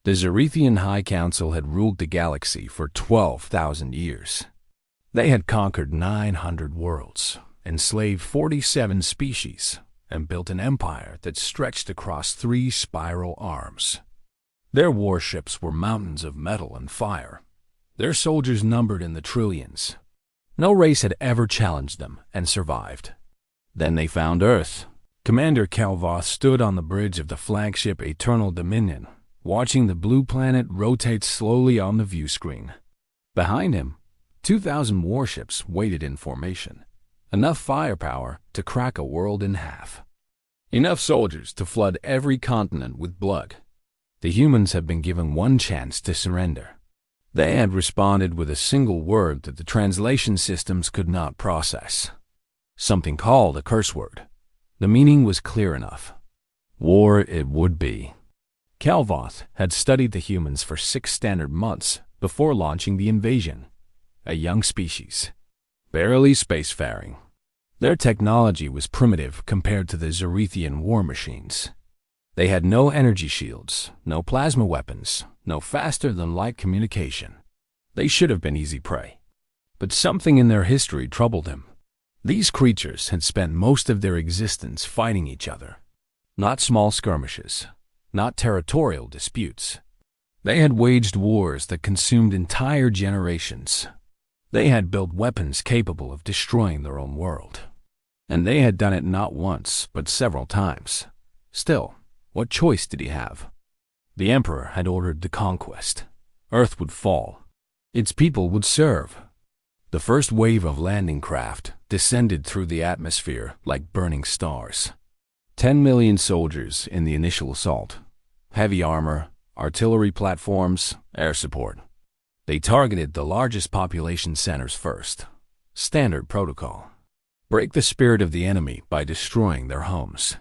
The Zerethian High Council had ruled the galaxy for 12,000 years. They had conquered 900 worlds, enslaved 47 species, and built an empire that stretched across 3 spiral arms. Their warships were mountains of metal and fire. Their soldiers numbered in the trillions. No race had ever challenged them and survived. Then they found Earth. Commander Calvoth stood on the bridge of the flagship Eternal Dominion, watching the blue planet rotate slowly on the view screen. Behind him, 2,000 warships waited in formation, enough firepower to crack a world in half. Enough soldiers to flood every continent with blood. The humans had been given one chance to surrender. They had responded with a single word that the translation systems could not process. Something called a curse word. The meaning was clear enough. War it would be. Calvoth had studied the humans for 6 standard months before launching the invasion. A young species, barely spacefaring. Their technology was primitive compared to the Zerethian war machines. They had no energy shields, no plasma weapons, no faster-than-light communication. They should have been easy prey. But something in their history troubled him. These creatures had spent most of their existence fighting each other. Not small skirmishes, not territorial disputes. They had waged wars that consumed entire generations. They had built weapons capable of destroying their own world. And they had done it not once, but several times. Still, what choice did he have? The Emperor had ordered the conquest. Earth would fall. Its people would serve. The first wave of landing craft descended through the atmosphere like burning stars. 10 million soldiers in the initial assault. Heavy armor, artillery platforms, air support. They targeted the largest population centers first. Standard protocol. Break the spirit of the enemy by destroying their homes.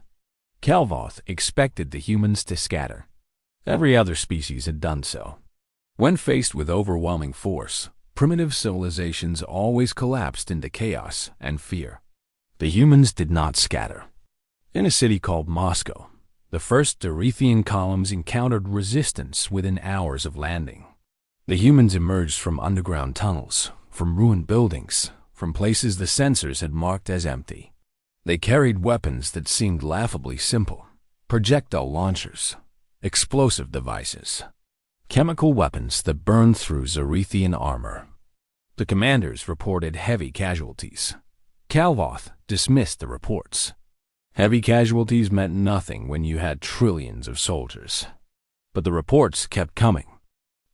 Calvoth expected the humans to scatter. Every other species had done so. When faced with overwhelming force, primitive civilizations always collapsed into chaos and fear. The humans did not scatter. In a city called Moscow, the first Zerethian columns encountered resistance within hours of landing. The humans emerged from underground tunnels, from ruined buildings, from places the sensors had marked as empty. They carried weapons that seemed laughably simple: projectile launchers, explosive devices, chemical weapons that burned through Zerethian armor. The commanders reported heavy casualties. Calvoth dismissed the reports. Heavy casualties meant nothing when you had trillions of soldiers. But the reports kept coming.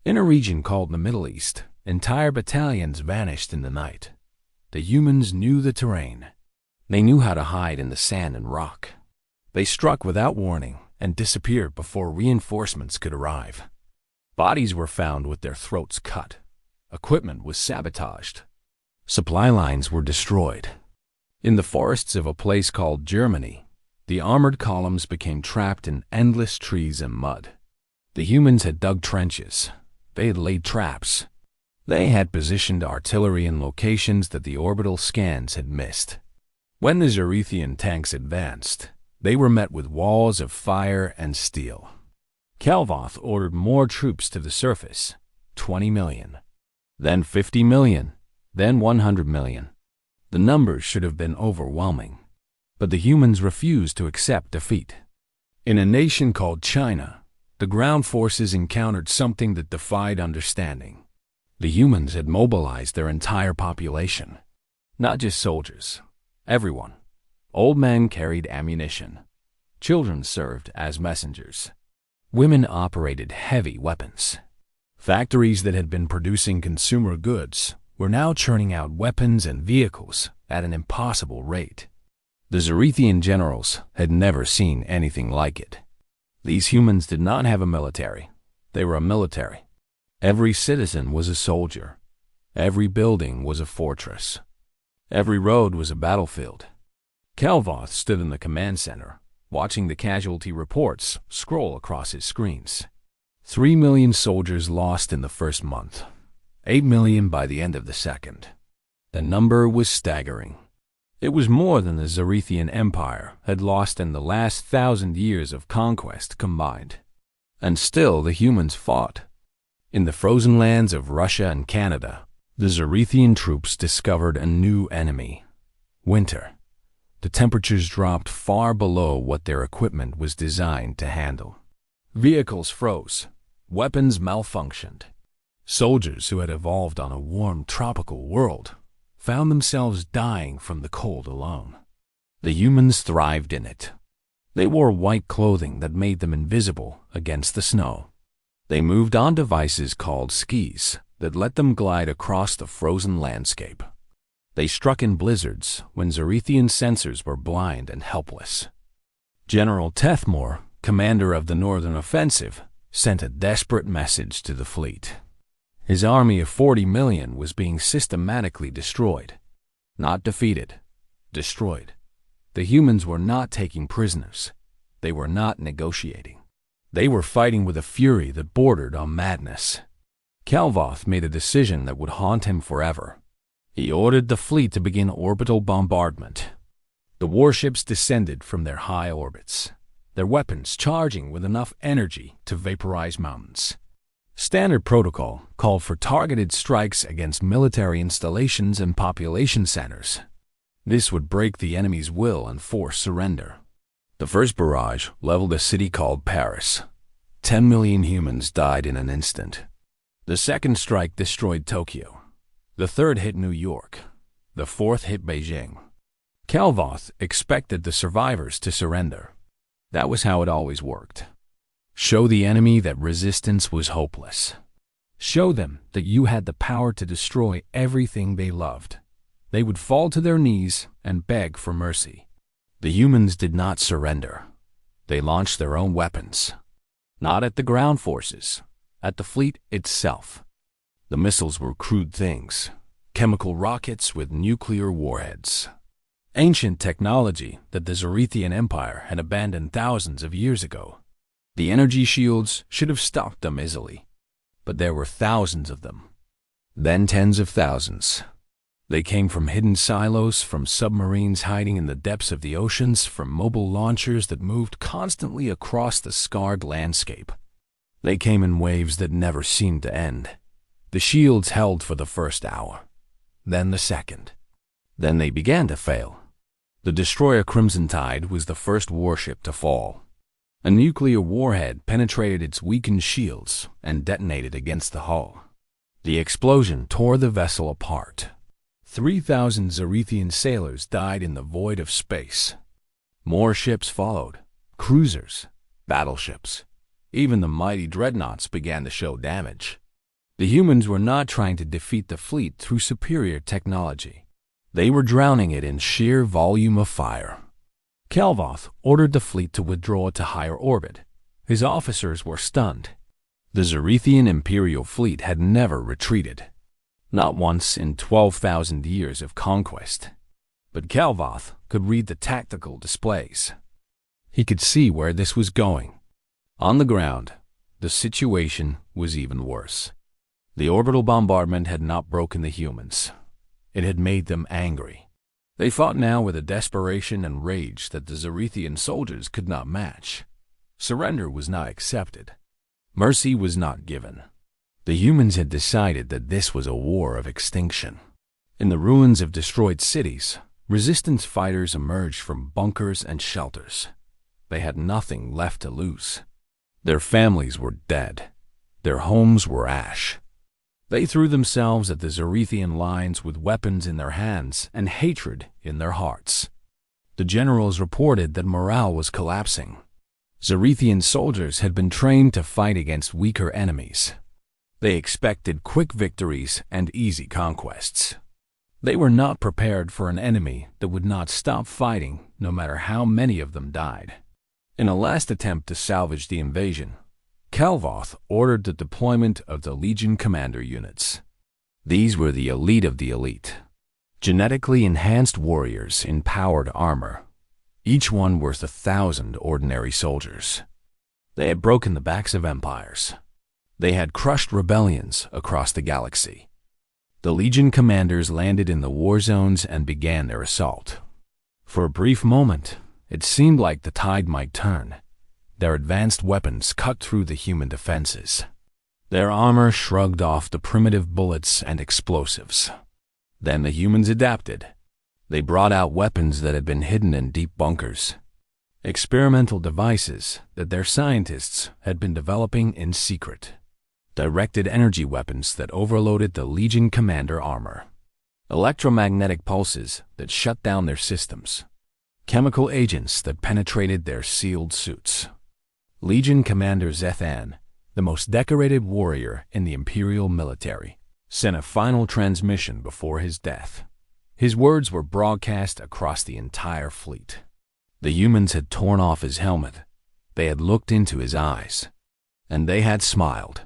In a region called the Middle East, entire battalions vanished in the night. The humans knew the terrain. They knew how to hide in the sand and rock. They struck without warning and disappeared before reinforcements could arrive. Bodies were found with their throats cut. Equipment was sabotaged. Supply lines were destroyed. In the forests of a place called Germany, the armored columns became trapped in endless trees and mud. The humans had dug trenches. They had laid traps. They had positioned artillery in locations that the orbital scans had missed. When the Zerethian tanks advanced, they were met with walls of fire and steel. Calvoth ordered more troops to the surface, 20 million, then 50 million, then 100 million. The numbers should have been overwhelming, but the humans refused to accept defeat. In a nation called China, the ground forces encountered something that defied understanding. The humans had mobilized their entire population. Not just soldiers, everyone. Old men carried ammunition. Children served as messengers. Women operated heavy weapons. Factories that had been producing consumer goods were now churning out weapons and vehicles at an impossible rate. The Zerethian generals had never seen anything like it. These humans did not have a military. They were a military. Every citizen was a soldier. Every building was a fortress. Every road was a battlefield. Calvoth stood in the command center, watching the casualty reports scroll across his screens. 3 million soldiers lost in the first month. 8 million by the end of the second. The number was staggering. It was more than the Zerethian Empire had lost in the last 1,000 years of conquest combined. And still the humans fought. In the frozen lands of Russia and Canada, the Zerithian troops discovered a new enemy: winter. The temperatures dropped far below what their equipment was designed to handle. Vehicles froze. Weapons malfunctioned. Soldiers who had evolved on a warm tropical world found themselves dying from the cold alone. The humans thrived in it. They wore white clothing that made them invisible against the snow. They moved on devices called skis that let them glide across the frozen landscape. They struck in blizzards when Zerithian sensors were blind and helpless. General Tethmore, commander of the Northern Offensive, sent a desperate message to the fleet. His army of 40 million was being systematically destroyed. Not defeated, destroyed. The humans were not taking prisoners. They were not negotiating. They were fighting with a fury that bordered on madness. Calvoth made a decision that would haunt him forever. He ordered the fleet to begin orbital bombardment. The warships descended from their high orbits, their weapons charging with enough energy to vaporize mountains. Standard protocol called for targeted strikes against military installations and population centers. This would break the enemy's will and force surrender. The first barrage leveled a city called Paris. 10 million humans died in an instant. The second strike destroyed Tokyo. The third hit New York. The fourth hit Beijing. Calvoth expected the survivors to surrender. That was how it always worked. Show the enemy that resistance was hopeless. Show them that you had the power to destroy everything they loved. They would fall to their knees and beg for mercy. The humans did not surrender. They launched their own weapons. Not at the ground forces, at the fleet itself. The missiles were crude things, chemical rockets with nuclear warheads. Ancient technology that the Zerithian Empire had abandoned thousands of years ago. The energy shields should have stopped them easily, but there were thousands of them. Then tens of thousands. They came from hidden silos, from submarines hiding in the depths of the oceans, from mobile launchers that moved constantly across the scarred landscape. They came in waves that never seemed to end. The shields held for the first hour, then the second. Then they began to fail. The destroyer Crimson Tide was the first warship to fall. A nuclear warhead penetrated its weakened shields and detonated against the hull. The explosion tore the vessel apart. 3,000 Zerithian sailors died in the void of space. More ships followed, cruisers, battleships. Even the mighty dreadnoughts began to show damage. The humans were not trying to defeat the fleet through superior technology. They were drowning it in sheer volume of fire. Calvoth ordered the fleet to withdraw to higher orbit. His officers were stunned. The Zerithian Imperial fleet had never retreated. Not once in 12,000 years of conquest. But Calvoth could read the tactical displays. He could see where this was going. On the ground, the situation was even worse. The orbital bombardment had not broken the humans. It had made them angry. They fought now with a desperation and rage that the Zerithian soldiers could not match. Surrender was not accepted. Mercy was not given. The humans had decided that this was a war of extinction. In the ruins of destroyed cities, resistance fighters emerged from bunkers and shelters. They had nothing left to lose. Their families were dead. Their homes were ash. They threw themselves at the Zerithian lines with weapons in their hands and hatred in their hearts. The generals reported that morale was collapsing. Zerithian soldiers had been trained to fight against weaker enemies. They expected quick victories and easy conquests. They were not prepared for an enemy that would not stop fighting no matter how many of them died. In a last attempt to salvage the invasion, Calvoth ordered the deployment of the Legion Commander units. These were the elite of the elite. Genetically enhanced warriors in powered armor, each one worth 1,000 ordinary soldiers. They had broken the backs of empires. They had crushed rebellions across the galaxy. The Legion commanders landed in the war zones and began their assault. For a brief moment, it seemed like the tide might turn. Their advanced weapons cut through the human defenses. Their armor shrugged off the primitive bullets and explosives. Then the humans adapted. They brought out weapons that had been hidden in deep bunkers. Experimental devices that their scientists had been developing in secret. Directed energy weapons that overloaded the Legion commander armor. Electromagnetic pulses that shut down their systems. Chemical agents that penetrated their sealed suits. Legion Commander Zethan, the most decorated warrior in the Imperial military, sent a final transmission before his death. His words were broadcast across the entire fleet. The humans had torn off his helmet. They had looked into his eyes. And they had smiled.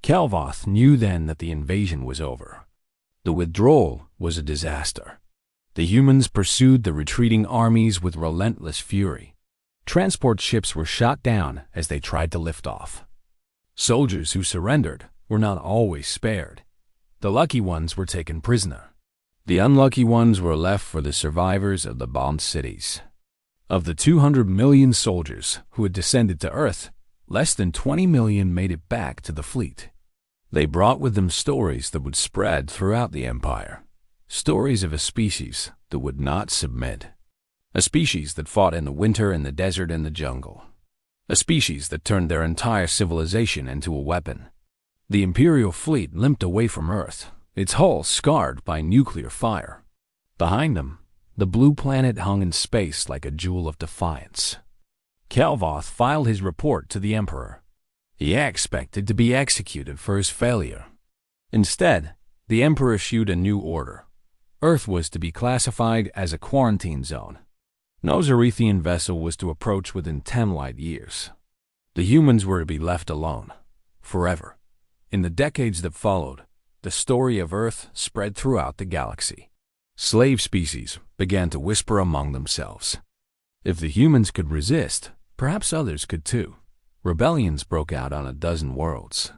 Calvoth knew then that the invasion was over. The withdrawal was a disaster. The humans pursued the retreating armies with relentless fury. Transport ships were shot down as they tried to lift off. Soldiers who surrendered were not always spared. The lucky ones were taken prisoner. The unlucky ones were left for the survivors of the bombed cities. Of the 200 million soldiers who had descended to Earth, less than 20 million made it back to the fleet. They brought with them stories that would spread throughout the Empire. Stories of a species that would not submit. A species that fought in the winter, in the desert, in the jungle. A species that turned their entire civilization into a weapon. The Imperial fleet limped away from Earth, its hull scarred by nuclear fire. Behind them, the blue planet hung in space like a jewel of defiance. Calvoth filed his report to the Emperor. He expected to be executed for his failure. Instead, the Emperor issued a new order. Earth was to be classified as a quarantine zone. No Zerethian vessel was to approach within 10 light years. The humans were to be left alone, forever. In the decades that followed, the story of Earth spread throughout the galaxy. Slave species began to whisper among themselves. If the humans could resist, perhaps others could too. Rebellions broke out on a dozen worlds.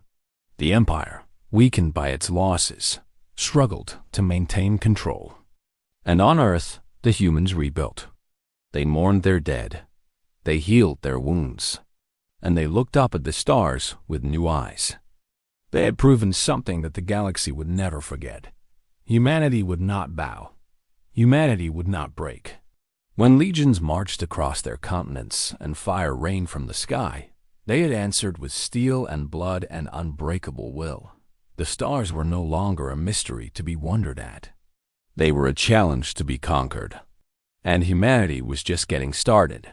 The Empire, weakened by its losses, struggled to maintain control. And on Earth, the humans rebuilt. They mourned their dead. They healed their wounds. And they looked up at the stars with new eyes. They had proven something that the galaxy would never forget. Humanity would not bow. Humanity would not break. When legions marched across their continents and fire rained from the sky, they had answered with steel and blood and unbreakable will. The stars were no longer a mystery to be wondered at. They were a challenge to be conquered. And humanity was just getting started.